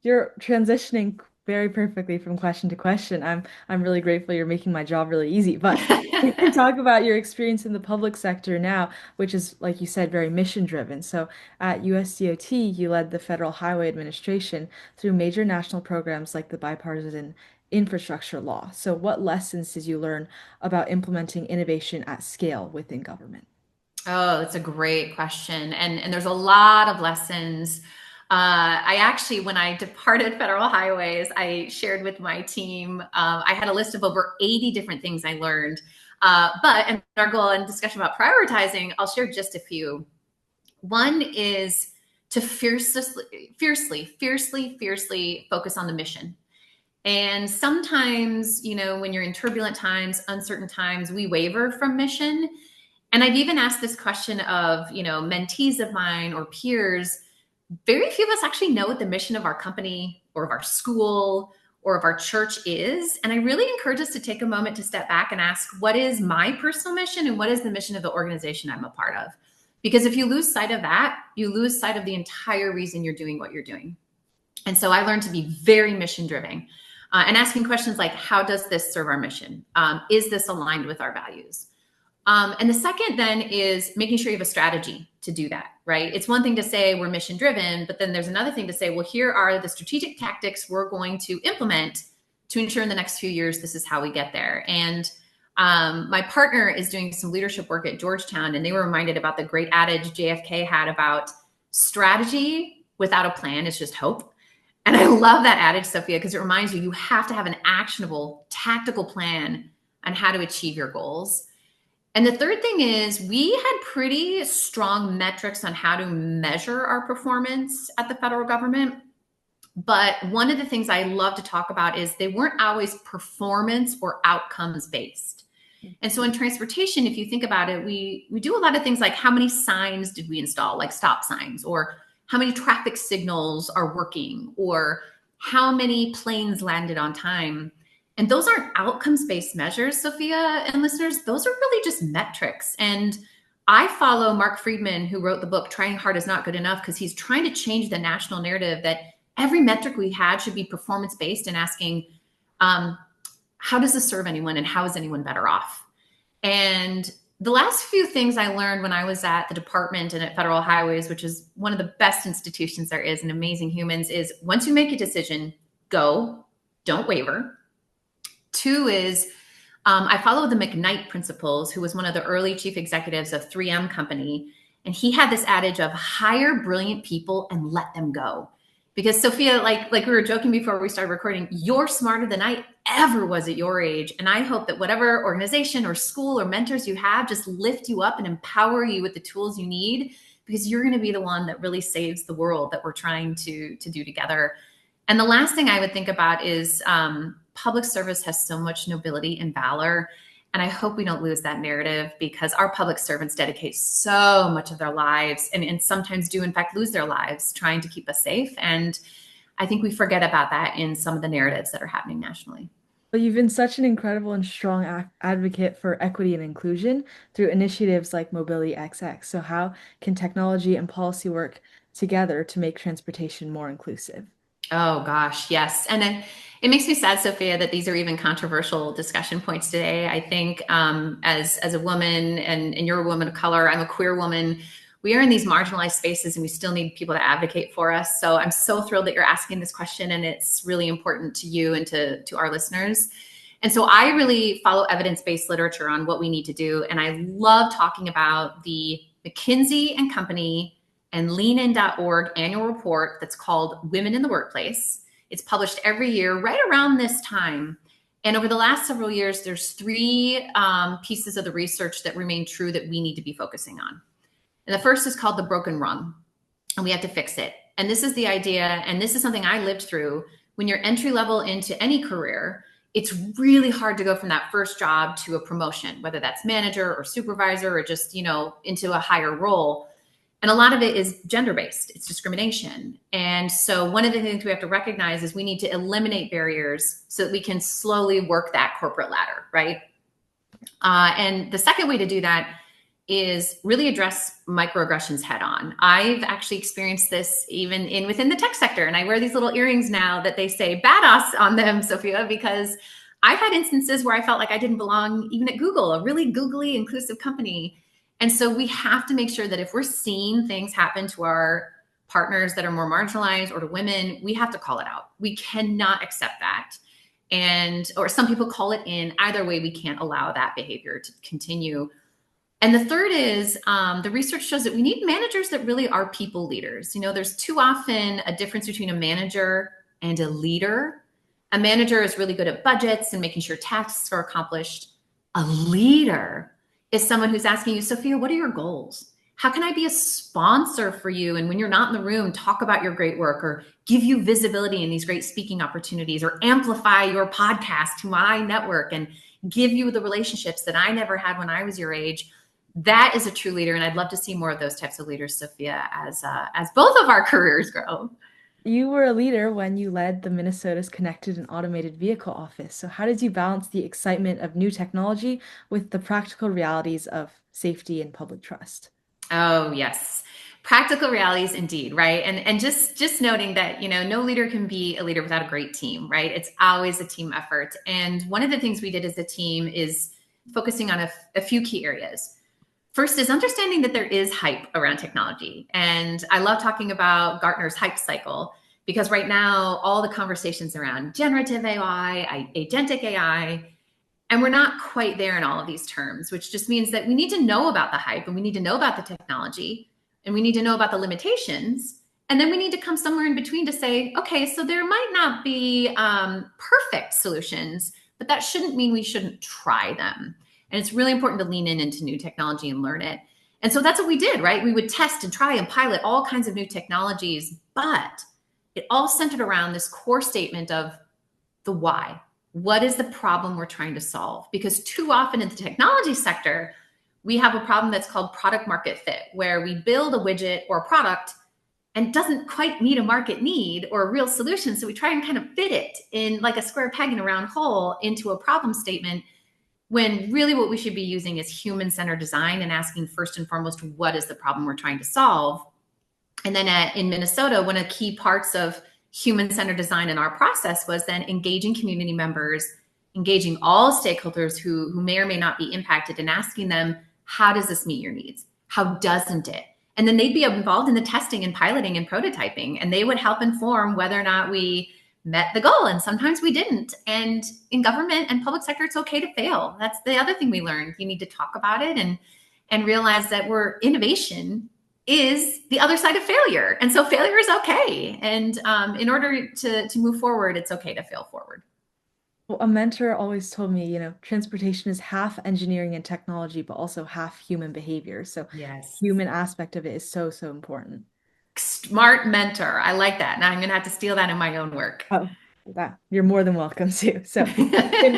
You're transitioning very perfectly from question to question. I'm really grateful you're making my job really easy. But we can talk about your experience in the public sector now, which is, like you said, very mission driven. So at USDOT, you led the Federal Highway Administration through major national programs like the Bipartisan Infrastructure Law. So what lessons did you learn about implementing innovation at scale within government? Oh, that's a great question. And there's a lot of lessons. I actually, when I departed Federal Highways, I shared with my team, I had a list of over 80 different things I learned. But in our goal and discussion about prioritizing, I'll share just a few. One is to fiercely focus on the mission. And sometimes, when you're in turbulent times, uncertain times, we waver from mission. And I've even asked this question of, mentees of mine or peers. Very few of us actually know what the mission of our company or of our school or of our church is. And I really encourage us to take a moment to step back and ask, what is my personal mission and what is the mission of the organization I'm a part of? Because if you lose sight of that, you lose sight of the entire reason you're doing what you're doing. And so I learned to be very mission driven and asking questions like, how does this serve our mission? Is this aligned with our values? And the second then is making sure you have a strategy to do that, right? It's one thing to say we're mission driven, but then there's another thing to say, well, here are the strategic tactics we're going to implement to ensure in the next few years, this is how we get there. And my partner is doing some leadership work at Georgetown, and they were reminded about the great adage JFK had about strategy without a plan is just hope. And I love that adage, Sophia, because it reminds you have to have an actionable, tactical plan on how to achieve your goals. And the third thing is we had pretty strong metrics on how to measure our performance at the federal government. But one of the things I love to talk about is they weren't always performance or outcomes based. And so in transportation, if you think about it, we do a lot of things like how many signs did we install, like stop signs, or how many traffic signals are working, or how many planes landed on time. And those aren't outcomes-based measures, Sophia and listeners. Those are really just metrics. And I follow Mark Friedman, who wrote the book, Trying Hard is Not Good Enough, because he's trying to change the national narrative that every metric we had should be performance-based and asking, how does this serve anyone and how is anyone better off? And the last few things I learned when I was at the department and at Federal Highways, which is one of the best institutions there is and amazing humans, is once you make a decision, go, don't waver. Two is I follow the McKnight principles, who was one of the early chief executives of 3M Company. And he had this adage of hire brilliant people and let them go. Because Sophia, like we were joking before we started recording, you're smarter than I ever was at your age. And I hope that whatever organization or school or mentors you have just lift you up and empower you with the tools you need, because you're going to be the one that really saves the world that we're trying to do together. And the last thing I would think about is public service has so much nobility and valor. And I hope we don't lose that narrative, because our public servants dedicate so much of their lives and sometimes do, in fact, lose their lives trying to keep us safe. And I think we forget about that in some of the narratives that are happening nationally. But you've been such an incredible and strong advocate for equity and inclusion through initiatives like Mobility XX. So how can technology and policy work together to make transportation more inclusive? Oh gosh, yes. And then it makes me sad, Sophia, that these are even controversial discussion points today. I think as a woman, and you're a woman of color, I'm a queer woman, we are in these marginalized spaces and we still need people to advocate for us. So I'm so thrilled that you're asking this question, and it's really important to you and to our listeners. And so I really follow evidence-based literature on what we need to do. And I love talking about the McKinsey and Company and leanin.org annual report that's called Women in the Workplace. It's published every year right around this time. And over the last several years, there's three pieces of the research that remain true that we need to be focusing on. And the first is called the broken rung, and we have to fix it. And this is the idea, and this is something I lived through. When you're entry level into any career, it's really hard to go from that first job to a promotion, whether that's manager or supervisor or just, into a higher role. And a lot of it is gender-based. It's discrimination. And so one of the things we have to recognize is we need to eliminate barriers so that we can slowly work that corporate ladder, right? And the second way to do that is really address microaggressions head on. I've actually experienced this even within the tech sector, and I wear these little earrings now that they say badass on them, Sophia, because I've had instances where I felt like I didn't belong even at Google, a really googly inclusive company. And so we have to make sure that if we're seeing things happen to our partners that are more marginalized or to women, we have to call it out. We cannot accept that. And or some people call it in. Either way, we can't allow that behavior to continue. And the third is the research shows that we need managers that really are people leaders. You know, there's too often a difference between a manager and a leader. A manager is really good at budgets and making sure tasks are accomplished. A leader is someone who's asking you, Sophia, what are your goals? How can I be a sponsor for you? And when you're not in the room, talk about your great work or give you visibility in these great speaking opportunities or amplify your podcast to my network and give you the relationships that I never had when I was your age. That is a true leader. And I'd love to see more of those types of leaders, Sophia, as both of our careers grow. You were a leader when you led the Minnesota's Connected and Automated Vehicle Office. So, how did you balance the excitement of new technology with the practical realities of safety and public trust? Oh, yes. Practical realities indeed, right? And just noting that, you know, no leader can be a leader without a great team, right? It's always a team effort. And one of the things we did as a team is focusing on a few key areas. First is understanding that there is hype around technology. And I love talking about Gartner's hype cycle because right now all the conversations around generative AI, agentic AI, and we're not quite there in all of these terms, which just means that we need to know about the hype and we need to know about the technology and we need to know about the limitations. And then we need to come somewhere in between to say, okay, so there might not be perfect solutions, but that shouldn't mean we shouldn't try them. And it's really important to lean into new technology and learn it. And so that's what we did, right? We would test and try and pilot all kinds of new technologies, but it all centered around this core statement of the why. What is the problem we're trying to solve? Because too often in the technology sector, we have a problem that's called product market fit, where we build a widget or a product and doesn't quite meet a market need or a real solution. So we try and kind of fit it in like a square peg in a round hole into a problem statement when really what we should be using is human-centered design and asking first and foremost, what is the problem we're trying to solve? And then in Minnesota, one of the key parts of human-centered design in our process was then engaging community members, engaging all stakeholders who may or may not be impacted and asking them, how does this meet your needs? How doesn't it? And then they'd be involved in the testing and piloting and prototyping, and they would help inform whether or not we met the goal. And sometimes we didn't. And in government and public sector, it's okay to fail. That's the other thing we learned. You need to talk about it and realize that innovation is the other side of failure. And so failure is okay. And in order to move forward, it's okay to fail forward. Well, a mentor always told me, transportation is half engineering and technology, but also half human behavior. So, Yes. human aspect of it is so, so important. Smart mentor. I like that. Now I'm going to have to steal that in my own work. Oh, that you're more than welcome to. So, it's been